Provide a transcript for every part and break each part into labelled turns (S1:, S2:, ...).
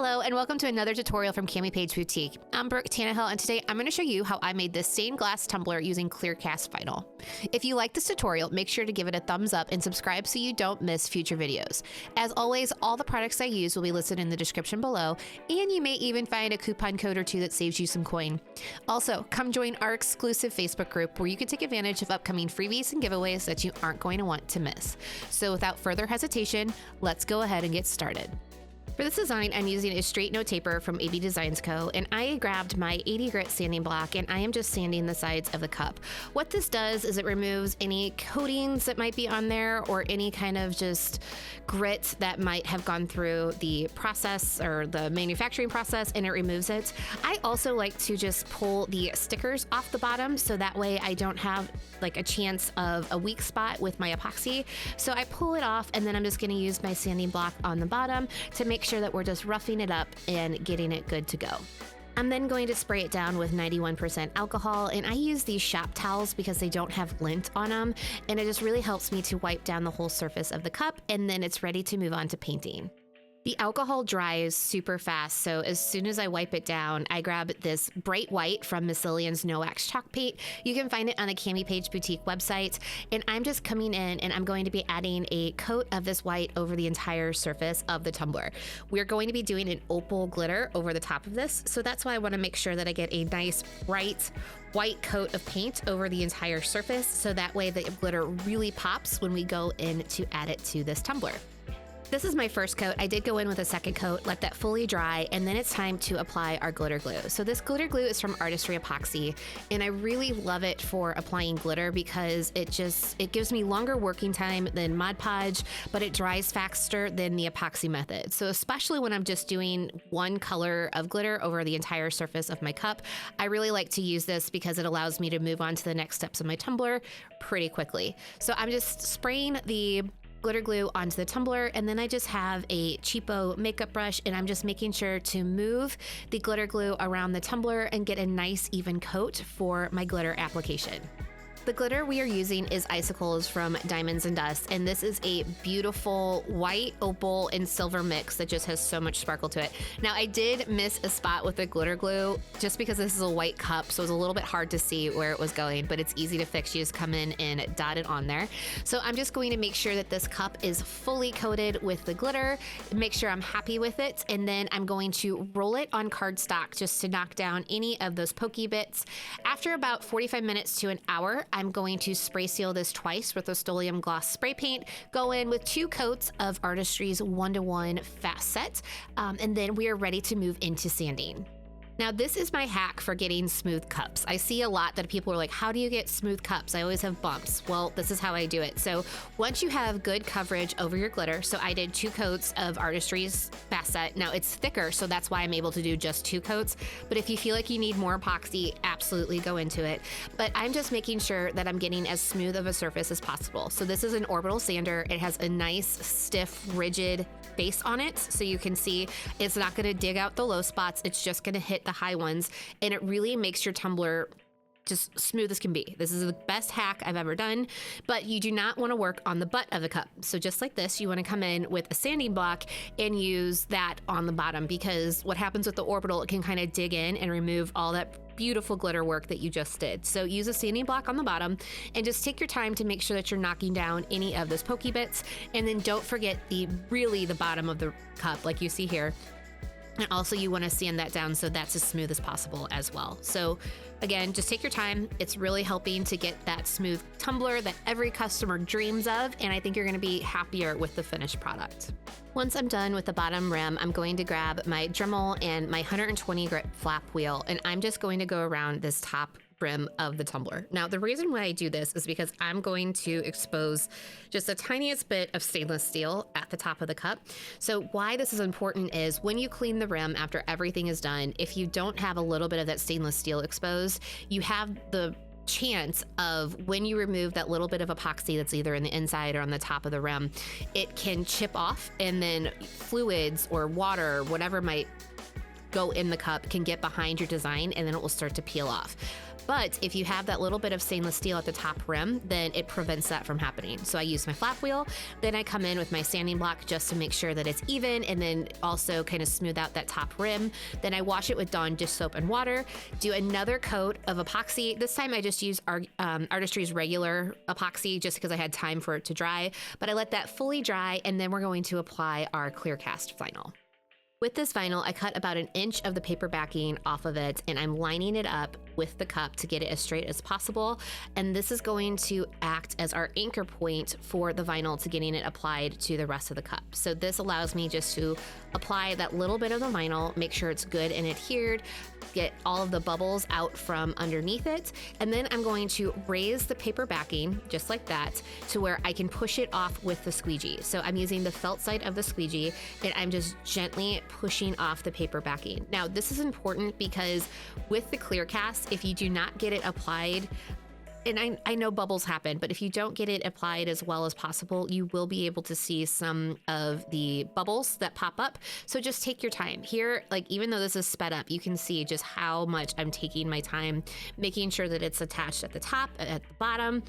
S1: Hello and welcome to another tutorial from CamiPaige Boutique. I'm Brooke Tannehill and today I'm going to show you how I made this stained glass tumbler using clear cast vinyl. If you like this tutorial, make sure to give it a thumbs up and subscribe so you don't miss future videos. As always, all the products I use will be listed in the description below, and you may even find a coupon code or two that saves you some coin. Also, come join our exclusive Facebook group where you can take advantage of upcoming freebies and giveaways that you aren't going to want to miss. So without further hesitation, let's go ahead and get started. For this design, I'm using a straight no taper from AB Designs Co. and I grabbed my 80 grit sanding block and I am just sanding the sides of the cup. What this does is it removes any coatings that might be on there or any kind of just grit that might have gone through the process or the manufacturing process, and it removes it. I also like to just pull the stickers off the bottom so that way I don't have like a chance of a weak spot with my epoxy. So I pull it off and then I'm just going to use my sanding block on the bottom to make sure that we're just roughing it up and getting it good to go. I'm then going to spray it down with 91% alcohol, and I use these shop towels because they don't have lint on them, and it just really helps me to wipe down the whole surface of the cup, and then it's ready to move on to painting. The alcohol dries super fast, so as soon as I wipe it down, I grab this bright white from Miss Lillian's No Wax Chalk Paint. You can find it on the CamiPaige Boutique website, and I'm just coming in and I'm going to be adding a coat of this white over the entire surface of the tumbler. We're going to be doing an opal glitter over the top of this, so that's why I want to make sure that I get a nice bright white coat of paint over the entire surface, so that way the glitter really pops when we go in to add it to this tumbler. This is my first coat. I did go in with a second coat, let that fully dry, and then it's time to apply our glitter glue. So this glitter glue is from Artistry Epoxy, and I really love it for applying glitter because it gives me longer working time than Mod Podge, but it dries faster than the epoxy method. So especially when I'm just doing one color of glitter over the entire surface of my cup, I really like to use this because it allows me to move on to the next steps of my tumbler pretty quickly. So I'm just spraying the glitter glue onto the tumbler, and then I just have a cheapo makeup brush and I'm just making sure to move the glitter glue around the tumbler and get a nice even coat for my glitter application. The glitter we are using is Icicles from Diamonds and Dust, and this is a beautiful white, opal, and silver mix that just has so much sparkle to it. Now, I did miss a spot with the glitter glue just because this is a white cup, so it was a little bit hard to see where it was going, but it's easy to fix. You just come in and dot it on there. So I'm just going to make sure that this cup is fully coated with the glitter, make sure I'm happy with it, and then I'm going to roll it on cardstock just to knock down any of those pokey bits. After about 45 minutes to an hour, I'm going to spray seal this twice with Rust-Oleum gloss spray paint, go in with 2 coats of Artistry's 1-to-1 fast set, and then we are ready to move into sanding. Now, this is my hack for getting smooth cups. I see a lot that people are like, how do you get smooth cups? I always have bumps. Well, this is how I do it. So once you have good coverage over your glitter, so I did 2 coats of Artistry's fast set. Now it's thicker, so that's why I'm able to do just 2 coats. But if you feel like you need more epoxy, absolutely go into it. But I'm just making sure that I'm getting as smooth of a surface as possible. So this is an orbital sander. It has a nice, stiff, rigid base on it. So you can see it's not gonna dig out the low spots. It's just gonna hit the high ones, and it really makes your tumbler just smooth as can be. This is the best hack I've ever done, but you do not want to work on the butt of the cup. So just like this, you want to come in with a sanding block and use that on the bottom, because what happens with the orbital, it can kind of dig in and remove all that beautiful glitter work that you just did. So use a sanding block on the bottom and just take your time to make sure that you're knocking down any of those pokey bits. And then don't forget the bottom of the cup, like you see here. And also you want to sand that down so that's as smooth as possible as well. So again, just take your time. It's really helping to get that smooth tumbler that every customer dreams of, and I think you're going to be happier with the finished product. Once I'm done with the bottom rim, I'm going to grab my Dremel and my 120 grit flap wheel, and I'm just going to go around this top brim of the tumbler. Now, the reason why I do this is because I'm going to expose just the tiniest bit of stainless steel at the top of the cup. So why this is important is when you clean the rim after everything is done, if you don't have a little bit of that stainless steel exposed, you have the chance of, when you remove that little bit of epoxy that's either in the inside or on the top of the rim, it can chip off, and then fluids or water, whatever might go in the cup can get behind your design and then it will start to peel off. But if you have that little bit of stainless steel at the top rim, then it prevents that from happening. So I use my flap wheel, then I come in with my sanding block just to make sure that it's even, and then also kind of smooth out that top rim. Then I wash it with Dawn dish soap and water, do another coat of epoxy. This time I just use Artistry's regular epoxy just because I had time for it to dry, but I let that fully dry, and then we're going to apply our clear cast vinyl. With this vinyl, I cut about 1 inch of the paper backing off of it, and I'm lining it up with the cup to get it as straight as possible. And this is going to act as our anchor point for the vinyl to getting it applied to the rest of the cup. So this allows me just to apply that little bit of the vinyl, make sure it's good and adhered, get all of the bubbles out from underneath it. And then I'm going to raise the paper backing just like that to where I can push it off with the squeegee. So I'm using the felt side of the squeegee, and I'm just gently pushing off the paper backing. Now, this is important because with the clear cast, if you do not get it applied, and I know bubbles happen, but if you don't get it applied as well as possible, you will be able to see some of the bubbles that pop up. So just take your time. Here, like even though this is sped up, you can see just how much I'm taking my time, making sure that it's attached at the top, at the bottom.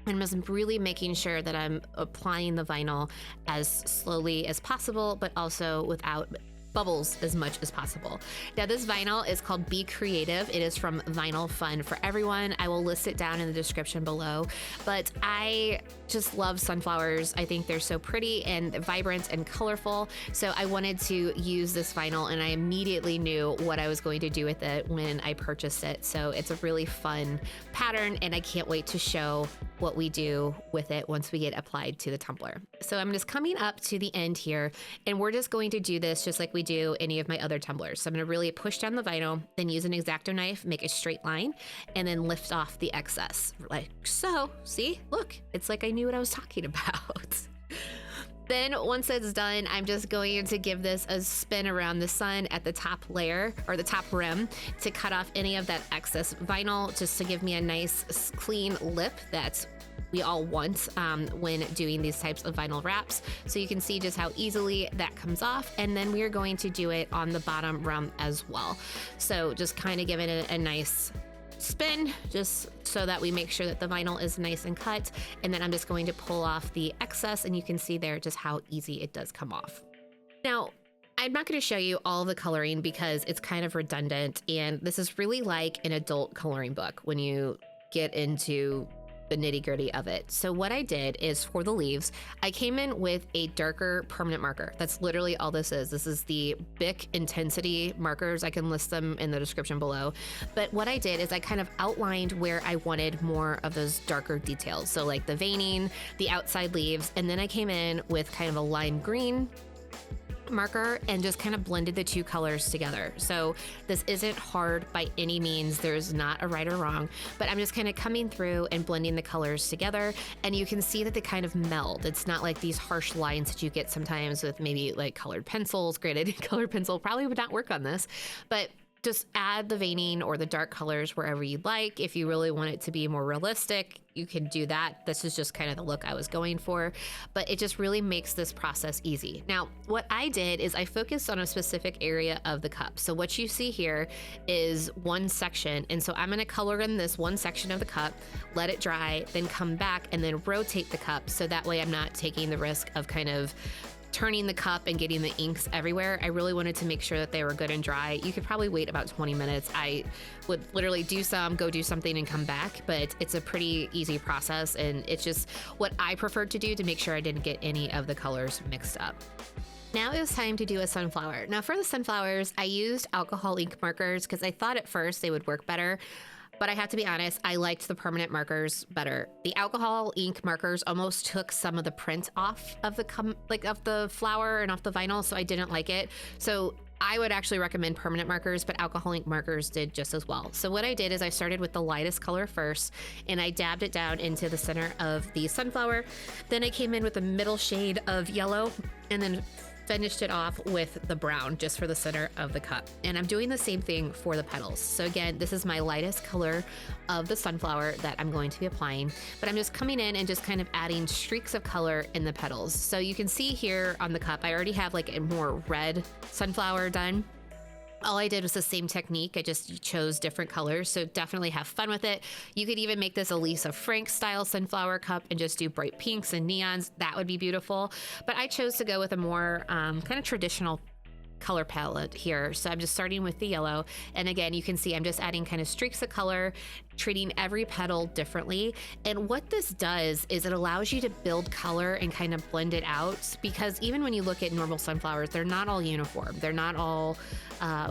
S1: I'm just really making sure that I'm applying the vinyl as slowly as possible, but also without bubbles as much as possible. Now this vinyl is called Be Creative. It is from Vinyl Fun for Everyone. I will list it down in the description below, but I just love sunflowers. I think they're so pretty and vibrant and colorful. So I wanted to use this vinyl, and I immediately knew what I was going to do with it when I purchased it. So it's a really fun pattern, and I can't wait to show what we do with it once we get applied to the tumbler. So I'm just coming up to the end here, and we're just going to do this just like we do any of my other tumblers. So I'm gonna really push down the vinyl, then use an X-Acto knife, make a straight line, and then lift off the excess, like so. See, look, it's like I knew what I was talking about. Then once it's done, I'm just going to give this a spin around the sun at the top layer, or the top rim, to cut off any of that excess vinyl, just to give me a nice clean lip that we all want when doing these types of vinyl wraps. So you can see just how easily that comes off. And then we are going to do it on the bottom rim as well. So just kind of giving it a nice spin, just so that we make sure that the vinyl is nice and cut. And then I'm just going to pull off the excess, and you can see there just how easy it does come off. Now, I'm not going to show you all of the coloring because it's kind of redundant, and this is really like an adult coloring book when you get into the nitty-gritty of it. So what I did is, for the leaves, I came in with a darker permanent marker. That's literally all this is. This is the Bic Intensity markers. I can list them in the description below. But what I did is I kind of outlined where I wanted more of those darker details. So like the veining, the outside leaves, and then I came in with kind of a lime green marker and just kind of blended the two colors together. So this isn't hard by any means. There's not a right or wrong, but I'm just kind of coming through and blending the colors together, and you can see that they kind of meld. It's not like these harsh lines that you get sometimes with maybe like colored pencils. Granted, colored pencil probably would not work on this, but just add the veining or the dark colors wherever you'd like. If you really want it to be more realistic, you can do that. This is just kind of the look I was going for, but it just really makes this process easy. Now, what I did is I focused on a specific area of the cup. So what you see here is one section. And so I'm gonna color in this one section of the cup, let it dry, then come back and then rotate the cup. So that way I'm not taking the risk of kind of turning the cup and getting the inks everywhere. I really wanted to make sure that they were good and dry. You could probably wait about 20 minutes. I would literally do some, go do something and come back, but it's a pretty easy process, and it's just what I preferred to do to make sure I didn't get any of the colors mixed up. Now it was time to do a sunflower. Now for the sunflowers, I used alcohol ink markers because I thought at first they would work better. But I have to be honest, I liked the permanent markers better. The alcohol ink markers almost took some of the print off of the flower and off the vinyl, so I didn't like it. So I would actually recommend permanent markers, but alcohol ink markers did just as well. So what I did is I started with the lightest color first, and I dabbed it down into the center of the sunflower. Then I came in with a middle shade of yellow, and then finished it off with the brown just for the center of the cup. And I'm doing the same thing for the petals. So again, this is my lightest color of the sunflower that I'm going to be applying, but I'm just coming in and just kind of adding streaks of color in the petals. So you can see here on the cup, I already have like a more red sunflower done. All I did was the same technique. I just chose different colors. So definitely have fun with it. You could even make this a Lisa Frank style sunflower cup and just do bright pinks and neons. That would be beautiful. But I chose to go with a more kind of traditional color palette here. So I'm just starting with the yellow. And again, you can see I'm just adding kind of streaks of color, treating every petal differently. And what this does is it allows you to build color and kind of blend it out, because even when you look at normal sunflowers, they're not all uniform. They're not all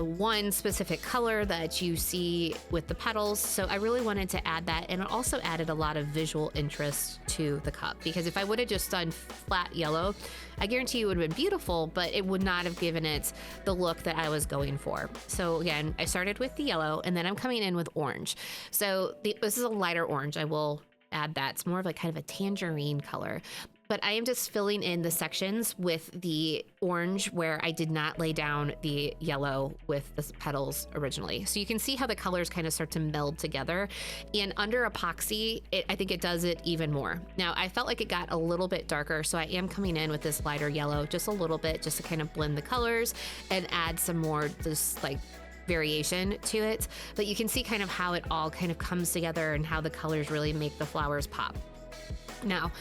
S1: one specific color that you see with the petals. So I really wanted to add that. And it also added a lot of visual interest to the cup, because if I would have just done flat yellow, I guarantee you it would have been beautiful, but it would not have given it the look that I was going for. So again, I started with the yellow and then I'm coming in with orange. So this is a lighter orange. I will add that. It's more of a kind of a tangerine color. But I am just filling in the sections with the orange where I did not lay down the yellow with the petals originally. So you can see how the colors kind of start to meld together. And under epoxy, I think it does it even more. Now, I felt like it got a little bit darker, so I am coming in with this lighter yellow just a little bit, just to kind of blend the colors and add some more just like variation to it. But you can see kind of how it all kind of comes together and how the colors really make the flowers pop. Now,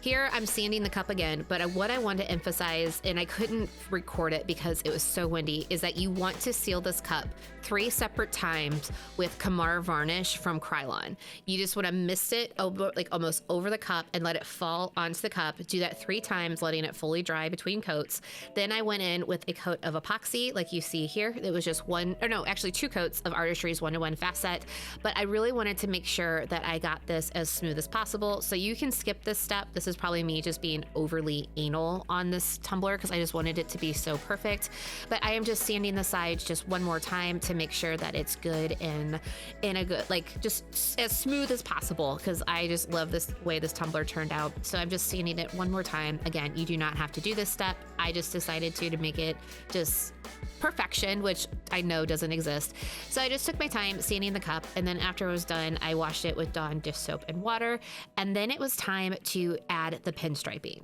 S1: here I'm sanding the cup again, but what I want to emphasize, and I couldn't record it because it was so windy, is that you want to seal this cup 3 separate times with Camar varnish from Krylon. You just want to mist it over, like almost over the cup and let it fall onto the cup. Do that 3 times, letting it fully dry between coats. Then I went in with a coat of epoxy, like you see here. It was just 2 coats of Artistry's 1-to-1 fast set, but I really wanted to make sure that I got this as smooth as possible. So you can skip this step. This is probably me just being overly anal on this tumbler because I just wanted it to be so perfect. But I am just sanding the sides just one more time to make sure that it's good and in a good, like just as smooth as possible, because I just love this way this tumbler turned out. So I'm just sanding it one more time. Again, you do not have to do this step. I just decided to make it just perfection, which I know doesn't exist. So I just took my time sanding the cup, and then after it was done, I washed it with Dawn dish soap and water, and then it was time to add the pinstriping.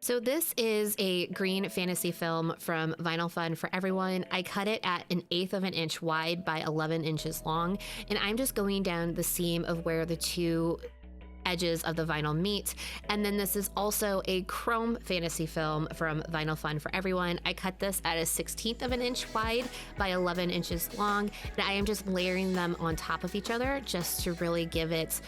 S1: So this is a green fantasy film from Vinyl Fun for Everyone. I cut it at 1/8 of an inch wide by 11 inches long, and I'm just going down the seam of where the 2 edges of the vinyl meet. And then this is also a chrome fantasy film from Vinyl Fun for Everyone. I cut this at 1/16 of an inch wide by 11 inches long, and I am just layering them on top of each other just to really give it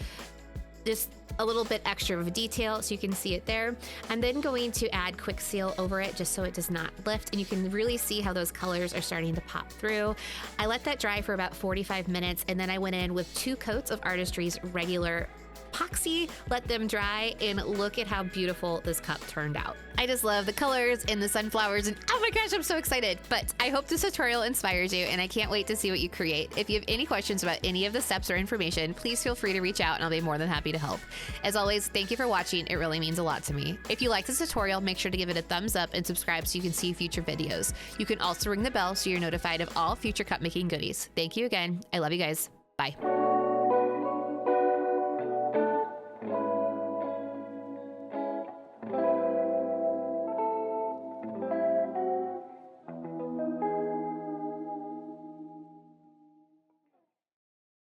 S1: just a little bit extra of a detail, so you can see it there. I'm then going to add quick seal over it just so it does not lift, and you can really see how those colors are starting to pop through. I let that dry for about 45 minutes, and then I went in with 2 coats of Artistry's regular epoxy, let them dry, and look at how beautiful this cup turned out. I just love the colors and the sunflowers, and oh my gosh, I'm so excited. But I hope this tutorial inspires you, and I can't wait to see what you create. If you have any questions about any of the steps or information, please feel free to reach out and I'll be more than happy to help. As always, thank you for watching. It really means a lot to me. If you like this tutorial, make sure to give it a thumbs up and subscribe so you can see future videos. You can also ring the bell so you're notified of all future cup making goodies. Thank you again. I love you guys. Bye.